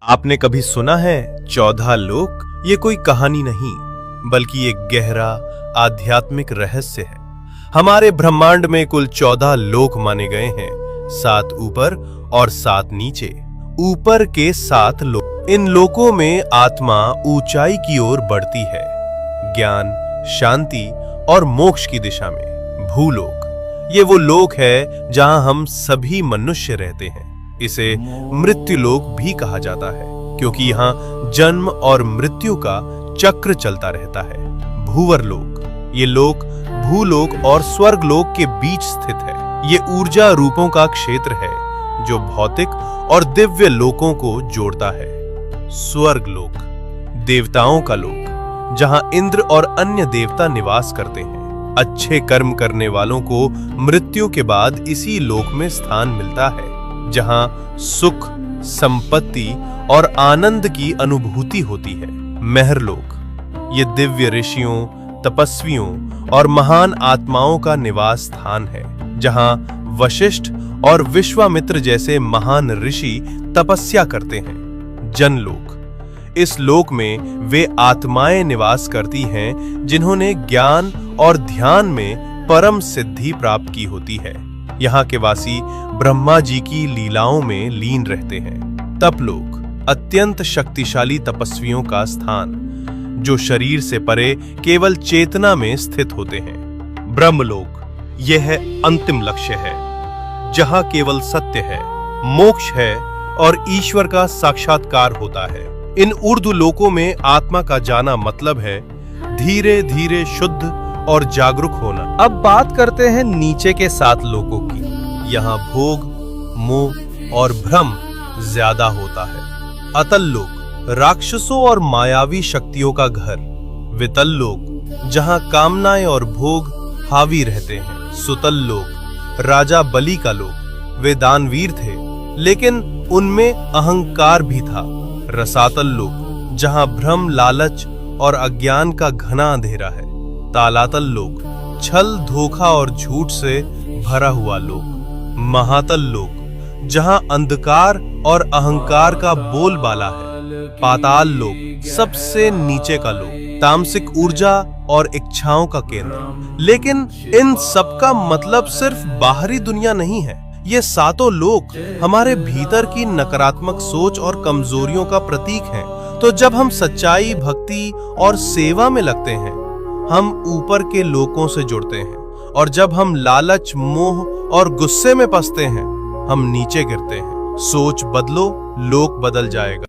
आपने कभी सुना है 14 लोक? ये कोई कहानी नहीं बल्कि एक गहरा आध्यात्मिक रहस्य है। हमारे ब्रह्मांड में कुल 14 लोक माने गए हैं, 7 ऊपर और 7 नीचे। ऊपर के 7 लोक, इन लोकों में आत्मा ऊंचाई की ओर बढ़ती है, ज्ञान, शांति और मोक्ष की दिशा में। भूलोक, ये वो लोक है जहां हम सभी मनुष्य रहते हैं। इसे मृत्यु लोक भी कहा जाता है क्योंकि यहाँ जन्म और मृत्यु का चक्र चलता रहता है। भूवर लोक, ये लोक भूलोक और स्वर्ग लोक के बीच स्थित है। ये ऊर्जा रूपों का क्षेत्र है जो भौतिक और दिव्य लोकों को जोड़ता है। स्वर्ग लोक, देवताओं का लोक, जहां इंद्र और अन्य देवता निवास करते हैं। अच्छे कर्म करने वालों को मृत्यु के बाद इसी लोक में स्थान मिलता है, जहां सुख, संपत्ति और आनंद की अनुभूति होती है। महरलोक, ये दिव्य ऋषियों, तपस्वियों और महान आत्माओं का निवास स्थान है, जहां वशिष्ठ और विश्वामित्र जैसे महान ऋषि तपस्या करते हैं। जनलोक, इस लोक में वे आत्माएं निवास करती हैं जिन्होंने ज्ञान और ध्यान में परम सिद्धि प्राप्त की होती है। यहाँ के वासी ब्रह्मा जी की लीलाओं में लीन रहते हैं। तपलोक, अत्यंत शक्तिशाली तपस्वियों का स्थान, जो शरीर से परे केवल चेतना में स्थित होते हैं। ब्रह्मलोक, यह है अंतिम लक्ष्य है, जहां केवल सत्य है, मोक्ष है और ईश्वर का साक्षात्कार होता है। इन ऊर्ध्व लोकों में आत्मा का जाना मतलब है धीरे धीरे शुद्ध और जागरूक होना। अब बात करते हैं नीचे के 7 लोकों की। यहाँ भोग, मोह और भ्रम ज्यादा होता है। अतल लोक, राक्षसों और मायावी शक्तियों का घर। वितल लोक, जहाँ कामनाएं और भोग हावी रहते हैं। सुतल लोक, राजा बलि का लोक। वे दानवीर थे, लेकिन उनमें अहंकार भी था। रसातल लोक, जहाँ भ्रम, लालच और अज्ञान का घना अंधेरा है। तालातल लोक, छल, धोखा और झूठ से भरा हुआ लोक। महातल लोक, जहां अंधकार और अहंकार का बोलबाला है। पाताल लोक, सबसे नीचे का लोक, तामसिक ऊर्जा और इच्छाओं का केंद्र। लेकिन इन सब का मतलब सिर्फ बाहरी दुनिया नहीं है। ये 7 लोक हमारे भीतर की नकारात्मक सोच और कमजोरियों का प्रतीक हैं। तो जब हम सच्चाई, भक्ति और सेवा में लगते हैं, हम ऊपर के लोकों से जुड़ते हैं, और जब हम लालच, मोह और गुस्से में फंसते हैं, हम नीचे गिरते हैं। सोच बदलो, लोक बदल जाएगा।